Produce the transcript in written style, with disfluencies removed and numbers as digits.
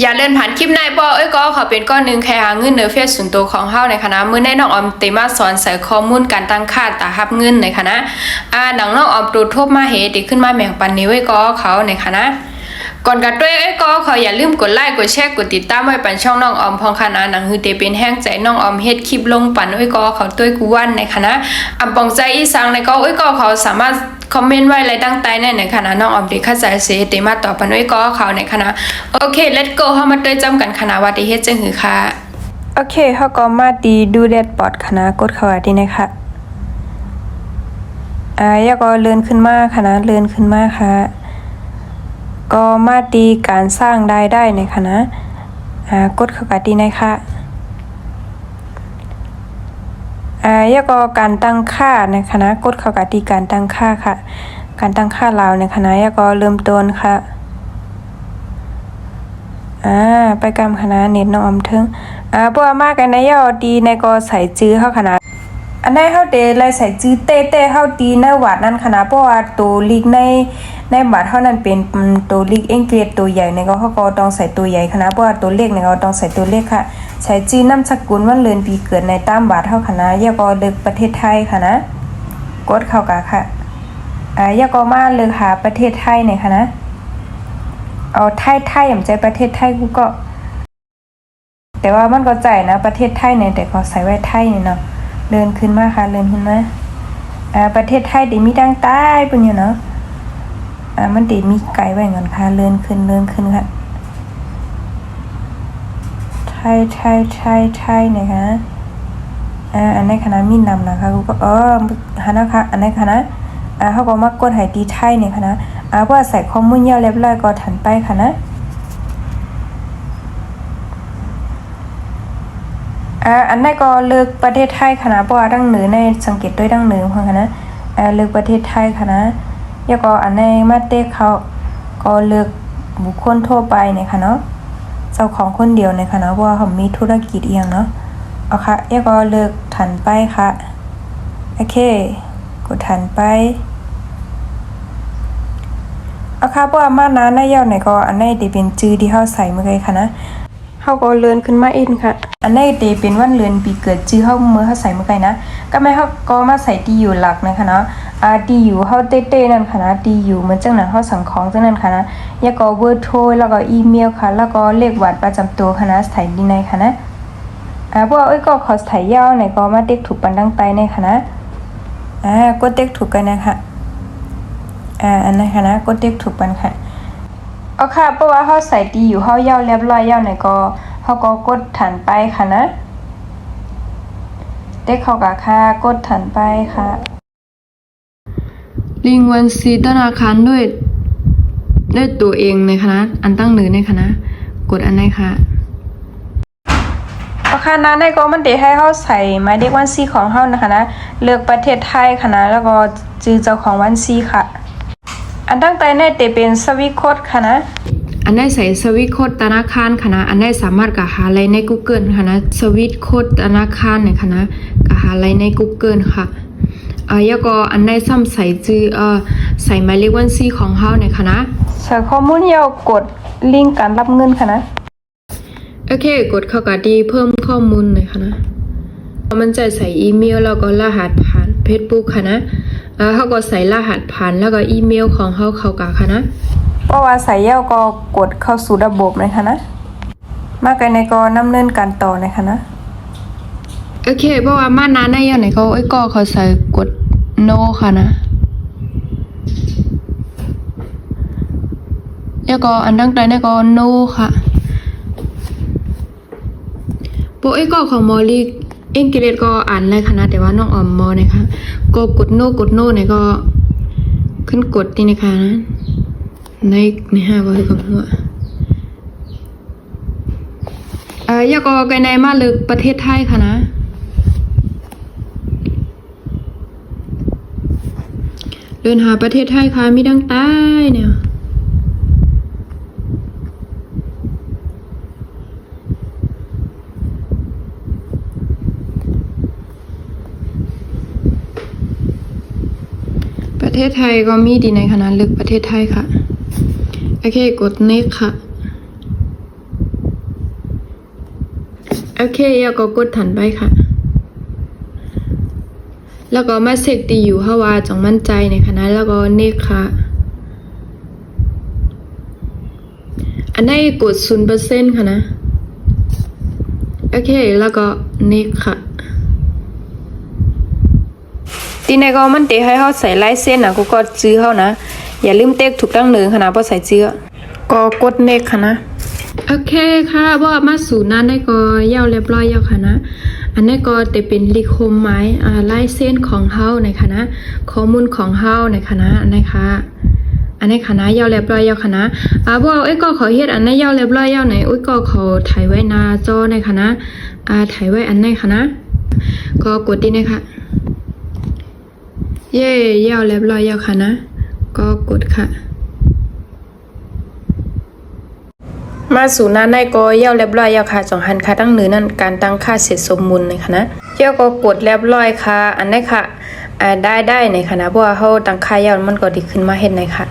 อย่าเลื่อนผ่านคลิปในบอก็ขอเป็นก้อนหนึ่งใครหาเงินเหนือเฟซส่วนตัวของเฮาในคณะมื้อในน้องออมเตมาสอนใส่ข้อมูลการตั้งค่าตาฮับเงินในคณะหนังน้องออมตรวจทบมาเหตุขึ้นมาแบ่งปันนี้ไว้ก็เขาในคณะก่อนกันด้วยก็ขออย่าลืมกดไลค์กดแชร์กดติดตามไว้ปันช่องน้องออมพองคณะหนังฮือเตเป็นแห้งใจน้องออมเฮ็ดคลิปลงปันไว้ก็เขาต้วยกูวันในคณะอำปองใจอีสังในก็เขาสามารถคอมเมนต์ไว้อะไรตั้งใจในคณะน้องออมเด็กข้าใจเสียเตมาต่อปันไว้ก็เขาในคณะโอเค let's go เฮามาเตยจำกันคณะว่าได้เฮ็ดจังหือค่ะโอเคเฮาก็มาดีดูแดดปอดคณะกดเข้าว่าดีนะคะยาก็เลื่อนขึ้นมาคณะเลื่อนขึ้นมาค่ะก็มาดีการสร้างรายได้ในคณะกดเข้ากับดีนะคะยาก็การตั้งค่าในคณะกดเข้ากับดีการตั้งค่าค่ะการตั้งค่าลาวในคณะยาก็เริ่มต้นค่ะไปกำคณะเน็ตน้องอมถึงเพราะว่ามากกันในยอดีในก็ใส่จื้อเข้าคณะอันนี้เฮาเดเลยใส่จื้อเต้เฮาดีในวัดนั้นคณะเพราะว่าตัวลีกในบัตรเท่านั้นเป็นตัวเลขอังกฤษตัวใหญ่ในก็เขาก็ต้องใส่ตัวใหญ่คณะเพราะว่าตัวเลขในก็ต้องใส่ตัวเลขค่ะใช้ชื่อนามสกุลวันเดือนปีเกิดในตามบัตรเท่าคณะยาก็เลือกประเทศไทยค่ะนะกดเข้ากะค่ะยาก็มาเลือกหาประเทศไทยในค่ะนะเอาไทยอย่างใจประเทศไทยกูก็แต่ว่ามันก็ใจนะประเทศไทยเนี่ยแต่ก็ใส่ไว้ไทยนี่เนาะเดินขึ้นมาค่ะเดินขึ้นมาประเทศไทยได้มีดังใต้ปุ่นอยู่เนาะมันติมีไกลไว้เงินค่ะเลื่อนขึ้นค่ะไทยนะคะอันนี้คณะมีนำนะคะกูก็ฮะนะคะอันนี้คณะเขาก็มากดหายตีไทยเนี่ยคณะเพราะใส่ข้อมูลเยอะเรียบร้อยก็ถันไปค่ะนะอันนี้ก็เลือกประเทศไทยคณะเพราะว่าดังเหนือในสังเกตด้วยดังเหนือของคณะเลือกประเทศไทยคณะแล้วก็อันในมาเต้เขาก็เลือกบุคคลทั่วไปเนี่ยค่ะเนาะเจ้าของคนเดียวเนี่ยค่ะเนาะเพราะว่าเขามีธุรกิจเองเนาะเอาค่ะแล้วก็เลือกถันไปค่ะโอเคกดถันไปเอาค่ะเพราะว่ามานาในยาวไหนก็อันในเดเป็นจื้อที่เขาใส่เมื่อไงค่ะนะเขาก็เลื่อนขึ้นมาเองค่ะอันในเดเป็นวันเดือนปีเกิดจื้อเขาเมื่อเขาใส่เมื่อไงนะก็ไม่เขาก็มาใส่ที่อยู่หลักนะคะเนาะดีอยู่เฮาเต้ๆนั่นค่ะนะดีอยู่เหมือนจังนั้นเฮาสั่งของจังนั้นค่ะนะแล้วก็เบอร์โทรแล้วก็อีเมลค่ะแล้วก็เลขบัตรประจำตัวค่ะนะใส่ดีในค่ะนะพวกก็ขอใส่ยาวไหนก็มาเต็กถูกปันดังไปในค่ะนะกดเต็กถูกกันนะคะอันนั้นค่ะนะกดเต็กถูกปันค่ะเอาค่ะเพราะว่าเฮาใส่ดีอยู่เฮายาวเรียบร้อยยาวไหนก็เฮาก็กดถันไปค่ะนะเต็กเข้ากับค่ะกดถันไปค่ะลิงวันซีธนาคารด้วยตัวเองในคณะอันตั้งหนึ่งในคณะกดอันไหนค่ะคณะในก็มันเดให้เขาใส่หมายเลขวันซีของเขานะคะนะเลือกประเทศไทยคณะแล้วก็ชื่อเจ้าของวันซีค่ะอันตั้งแต่ในเตเป็นสวิตโค้ดค่ะนะอันได้ใส่สวิตโค้ดธนาคารค่ะนะอันได้สามารถกะหาอะไรใน Google ค่ะนะสวิตโค้ดธนาคารในคณะกะหาอะไรใน Google ค่ะแล้วก็อันได้ซ้ำใส่ชื่อใส่หมายเลขบัญชีของเฮาในคณะใส่ข้อมูลยาวกดลิงก์การรับเงินค่ะนะโอเคกดเข้ากับดีเพิ่มข้อมูลหน่อยค่ะนะมันจะใส่อีเมลแล้วก็รหัสผ่าน Facebook ค่ะนะเฮาก็ใส่รหัสผ่านแล้วก็อีเมลของเฮาเข้ากับค่ะนะเพราะว่าใส่ยาวก็กดเข้าสู่ระบบเลยค่ะนะมากันในก็ดำเนินการต่อเลยค่ะนะโอเคเพราะว่ามานาในยาวไหนก็ก็เขาใส่กดโนค่ะนะแล้วก็อันดังใดเนี่ยก็โนค่ะโปก็ของมอลีอังกฤษก็อ่านเลยค่ะนะแต่ว่าน้องออมมอนะคะก็กดโนเนี่ยก็ขึ้นกดนี่นะคะนะในห้าไว้กับหัวยาก็ไกในมาเลือกประเทศไทยค่ะนะเดินหาประเทศไทยค่ะมีดังใต้เนี่ยประเทศไทยก็มีดีในคณะลึกประเทศไทยค่ะโอเคกด next ค่ะ โอเคแล้วก็กดถันไปค่ะแล้วก็มาเช็คตีอยู่เฮาว่าจงมั่นใจในคณะแล้วก็เนกค่ะอันนี้กด 0% ค่ะนะโอเคแล้วก็เนกค่ะทีนี้ก็มันเตะให้เฮาใส่ลายเส้นนะกูก็จื้อเฮานะอย่าลืมเต็กถูกตั้งเนินค่ะนะบ่ใส่จื้อก็กดเนกค่ะนะโอเคค่ะบ่มาสู่นั้นได้ก็ยาวเรียบร้อยแล้วค่ะนะอันนี้ก็จะเป็นลิโคมไม้ลายเส้นของเฮาในค่ะนะข้อมูลของเฮาในค่ะนะอันนี้ค่ะอันนี้ค่ะนะยาวเรียบร้อยแล้วค่ะนะบ่เอ้ยก็ขอเฮ็ดอันนี้ยาวเรียบร้อยแล้วไหนอุ้ยก็ขอถ่ายไว้หน้าจอในค่ะนะถ่ายไว้อันนี้ค่ะนะก็กดดินะคะเย่ยาวเรียบร้อยแล้วค่ะนะก็กดค่ะมาสู่หน้าในก็ยาวเรียบร้อยแล้วค่ะจงหันค่าตั้งเนื้อนั่นการตั้งค่าเสร็จสมบูรณ์นะคะนะเจ้าก็กดเรียบร้อยค่ะอันนี้ค่ะได้ในค่ะนะเพราะว่าเฮาตั้งค่ายาวมันก็ดีขึ้นมาเฮ็ดในค่ะ